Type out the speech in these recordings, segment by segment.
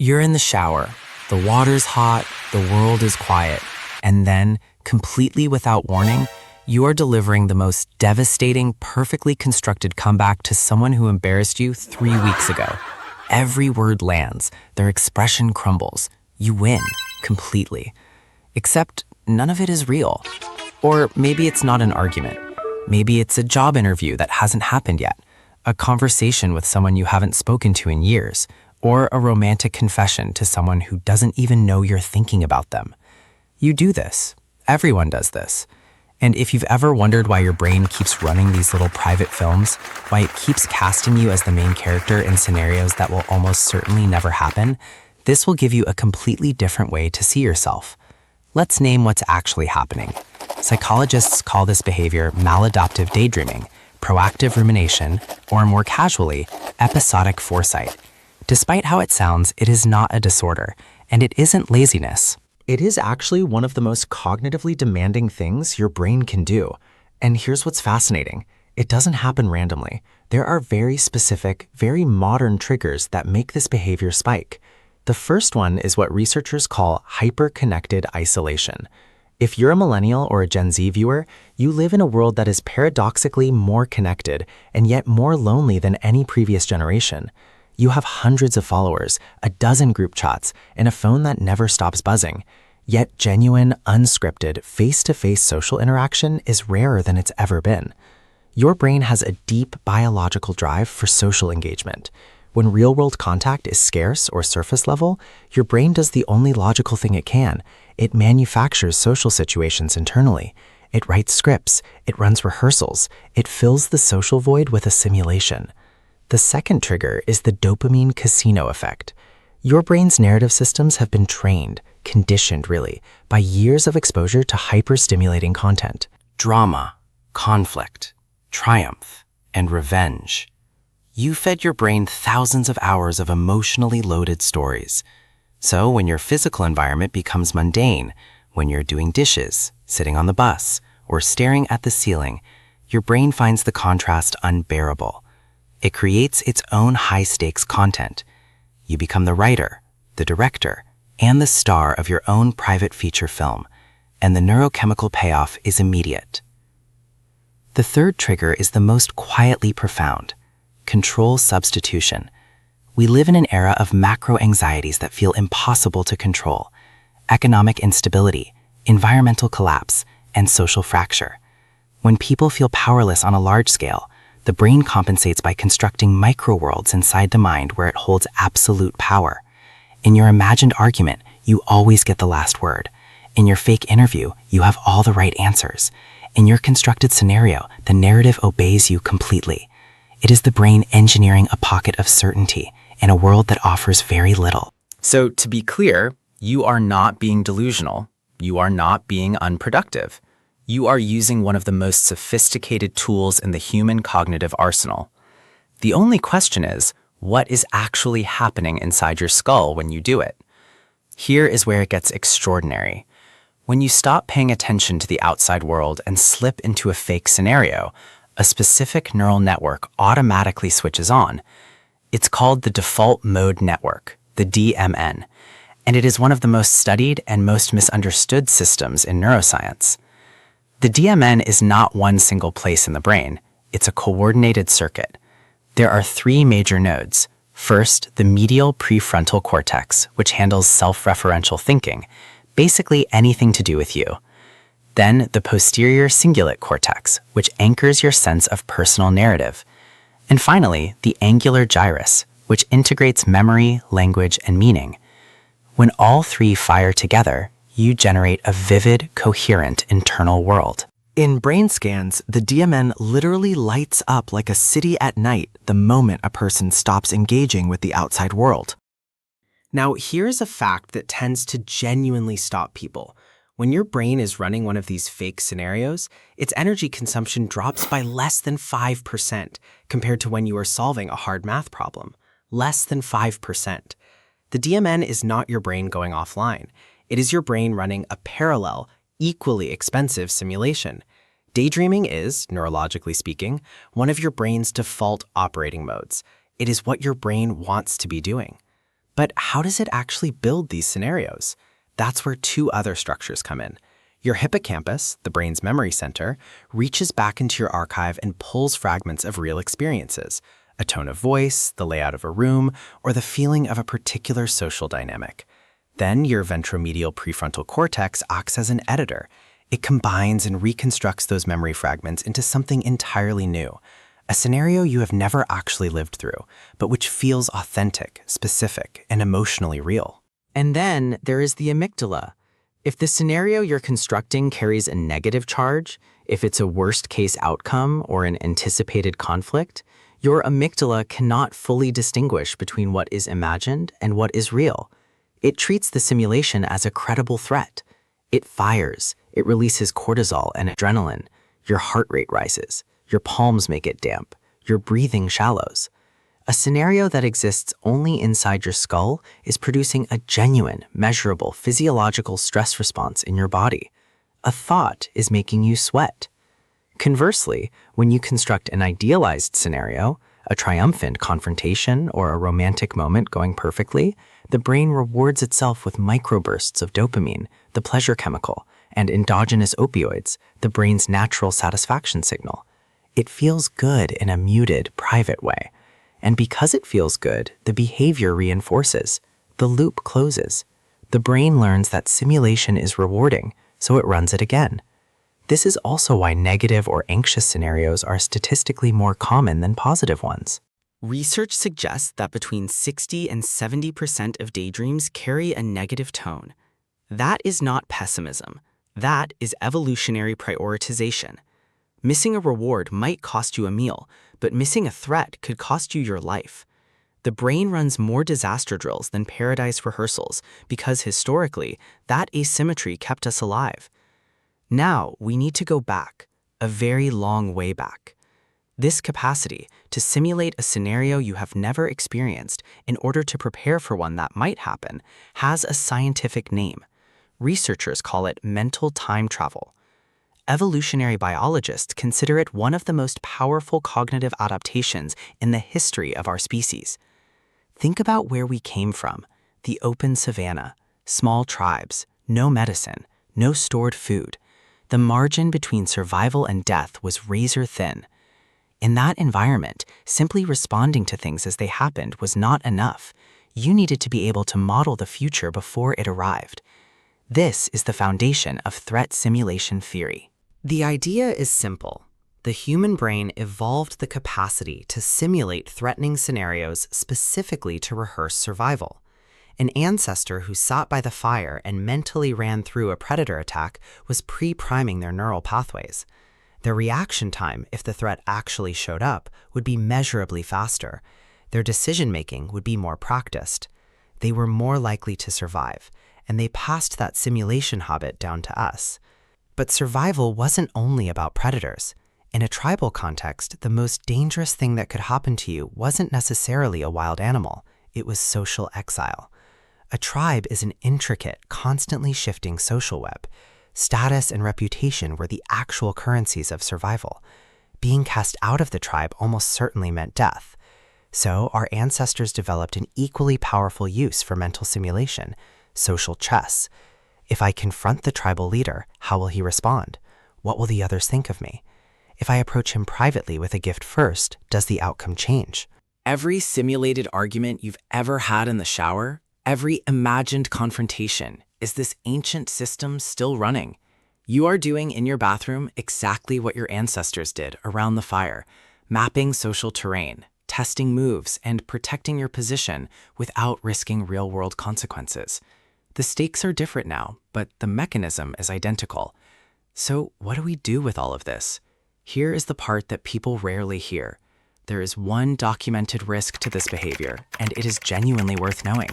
You're in the shower, the water's hot, the world is quiet, and then, completely without warning, you are delivering the most devastating, perfectly constructed comeback to someone who embarrassed you 3 weeks ago. Every word lands, their expression crumbles. You win, completely. Except none of it is real. Or maybe it's not an argument. Maybe it's a job interview that hasn't happened yet, a conversation with someone you haven't spoken to in years, or a romantic confession to someone who doesn't even know you're thinking about them. You do this. Everyone does this. And if you've ever wondered why your brain keeps running these little private films, why it keeps casting you as the main character in scenarios that will almost certainly never happen, this will give you a completely different way to see yourself. Let's name what's actually happening. Psychologists call this behavior maladaptive daydreaming, proactive rumination, or more casually, episodic foresight. Despite how it sounds, it is not a disorder, and it isn't laziness. It is actually one of the most cognitively demanding things your brain can do. And here's what's fascinating. It doesn't happen randomly. There are very specific, very modern triggers that make this behavior spike. The first one is what researchers call hyperconnected isolation. If you're a millennial or a Gen Z viewer, you live in a world that is paradoxically more connected and yet more lonely than any previous generation. You have hundreds of followers, a dozen group chats, and a phone that never stops buzzing. Yet genuine, unscripted, face-to-face social interaction is rarer than it's ever been. Your brain has a deep biological drive for social engagement. When real-world contact is scarce or surface level, your brain does the only logical thing it can. It manufactures social situations internally. It writes scripts. It runs rehearsals. It fills the social void with a simulation. The second trigger is the dopamine casino effect. Your brain's narrative systems have been trained, conditioned really, by years of exposure to hyper-stimulating content. Drama, conflict, triumph, and revenge. You fed your brain thousands of hours of emotionally loaded stories. So when your physical environment becomes mundane, when you're doing dishes, sitting on the bus, or staring at the ceiling, your brain finds the contrast unbearable. It creates its own high-stakes content. You become the writer, the director, and the star of your own private feature film, and the neurochemical payoff is immediate. The third trigger is the most quietly profound: control substitution. We live in an era of macro anxieties that feel impossible to control: economic instability, environmental collapse, and social fracture. When people feel powerless on a large scale, the brain compensates by constructing micro-worlds inside the mind where it holds absolute power. In your imagined argument, you always get the last word. In your fake interview, you have all the right answers. In your constructed scenario, the narrative obeys you completely. It is the brain engineering a pocket of certainty in a world that offers very little. So to be clear, you are not being delusional. You are not being unproductive. You are using one of the most sophisticated tools in the human cognitive arsenal. The only question is, what is actually happening inside your skull when you do it? Here is where it gets extraordinary. When you stop paying attention to the outside world and slip into a fake scenario, a specific neural network automatically switches on. It's called the default mode network, the DMN, and it is one of the most studied and most misunderstood systems in neuroscience. The DMN is not one single place in the brain. It's a coordinated circuit. There are 3 major nodes. First, the medial prefrontal cortex, which handles self-referential thinking, basically anything to do with you. Then the posterior cingulate cortex, which anchors your sense of personal narrative. And finally, the angular gyrus, which integrates memory, language, and meaning. When all 3 fire together, you generate a vivid, coherent internal world. In brain scans, the DMN literally lights up like a city at night the moment a person stops engaging with the outside world. Now, here's a fact that tends to genuinely stop people. When your brain is running one of these fake scenarios, its energy consumption drops by less than 5% compared to when you are solving a hard math problem. Less than 5%. The DMN is not your brain going offline. It is your brain running a parallel, equally expensive simulation. Daydreaming is, neurologically speaking, one of your brain's default operating modes. It is what your brain wants to be doing. But how does it actually build these scenarios? That's where two other structures come in. Your hippocampus, the brain's memory center, reaches back into your archive and pulls fragments of real experiences, a tone of voice, the layout of a room, or the feeling of a particular social dynamic. Then your ventromedial prefrontal cortex acts as an editor. It combines and reconstructs those memory fragments into something entirely new, a scenario you have never actually lived through, but which feels authentic, specific, and emotionally real. And then there is the amygdala. If the scenario you're constructing carries a negative charge, if it's a worst-case outcome or an anticipated conflict, your amygdala cannot fully distinguish between what is imagined and what is real. It treats the simulation as a credible threat. It fires, it releases cortisol and adrenaline, your heart rate rises, your palms may get damp, your breathing shallows. A scenario that exists only inside your skull is producing a genuine, measurable physiological stress response in your body. A thought is making you sweat. Conversely, when you construct an idealized scenario, a triumphant confrontation or a romantic moment going perfectly, the brain rewards itself with microbursts of dopamine, the pleasure chemical, and endogenous opioids, the brain's natural satisfaction signal. It feels good in a muted, private way. And because it feels good, the behavior reinforces. The loop closes. The brain learns that simulation is rewarding, so it runs it again. This is also why negative or anxious scenarios are statistically more common than positive ones. Research suggests that between 60 and 70% of daydreams carry a negative tone. That is not pessimism. That is evolutionary prioritization. Missing a reward might cost you a meal, but missing a threat could cost you your life. The brain runs more disaster drills than paradise rehearsals because historically, that asymmetry kept us alive. Now we need to go back, a very long way back. This capacity to simulate a scenario you have never experienced in order to prepare for one that might happen has a scientific name. Researchers call it mental time travel. Evolutionary biologists consider it one of the most powerful cognitive adaptations in the history of our species. Think about where we came from: the open savanna, small tribes, no medicine, no stored food. The margin between survival and death was razor thin. In that environment, simply responding to things as they happened was not enough. You needed to be able to model the future before it arrived. This is the foundation of threat simulation theory. The idea is simple. The human brain evolved the capacity to simulate threatening scenarios specifically to rehearse survival. An ancestor who sat by the fire and mentally ran through a predator attack was pre-priming their neural pathways. Their reaction time, if the threat actually showed up, would be measurably faster. Their decision-making would be more practiced. They were more likely to survive, and they passed that simulation habit down to us. But survival wasn't only about predators. In a tribal context, the most dangerous thing that could happen to you wasn't necessarily a wild animal. It was social exile. A tribe is an intricate, constantly shifting social web. Status and reputation were the actual currencies of survival. Being cast out of the tribe almost certainly meant death. So our ancestors developed an equally powerful use for mental simulation: social chess. If I confront the tribal leader, how will he respond? What will the others think of me? If I approach him privately with a gift first, does the outcome change? Every simulated argument you've ever had in the shower, every imagined confrontation, is this ancient system still running. You are doing in your bathroom exactly what your ancestors did around the fire, mapping social terrain, testing moves, and protecting your position without risking real-world consequences. The stakes are different now, but the mechanism is identical. So what do we do with all of this? Here is the part that people rarely hear. There is one documented risk to this behavior, and it is genuinely worth knowing.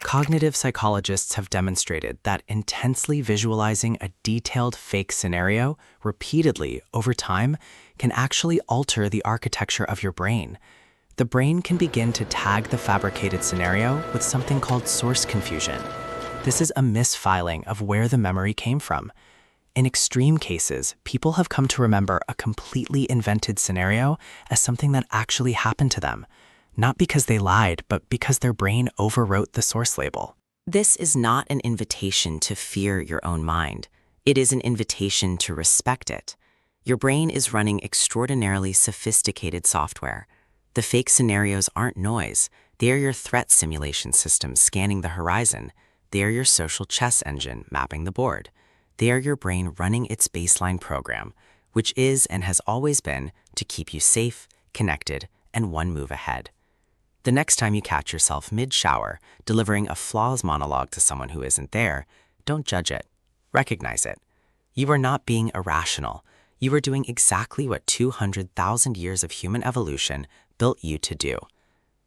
Cognitive psychologists have demonstrated that intensely visualizing a detailed fake scenario repeatedly over time can actually alter the architecture of your brain. The brain can begin to tag the fabricated scenario with something called source confusion. This is a misfiling of where the memory came from. In extreme cases, people have come to remember a completely invented scenario as something that actually happened to them. not because they lied, but because their brain overwrote the source label. This is not an invitation to fear your own mind. It is an invitation to respect it. Your brain is running extraordinarily sophisticated software. The fake scenarios aren't noise. They are your threat simulation system scanning the horizon. They are your social chess engine mapping the board. They are your brain running its baseline program, which is and has always been to keep you safe, connected, and one move ahead. The next time you catch yourself mid-shower delivering a flawless monologue to someone who isn't there, don't judge it. Recognize it. You are not being irrational. You are doing exactly what 200,000 years of human evolution built you to do.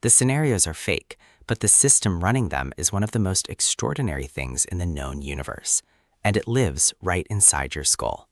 The scenarios are fake, but the system running them is one of the most extraordinary things in the known universe, and it lives right inside your skull.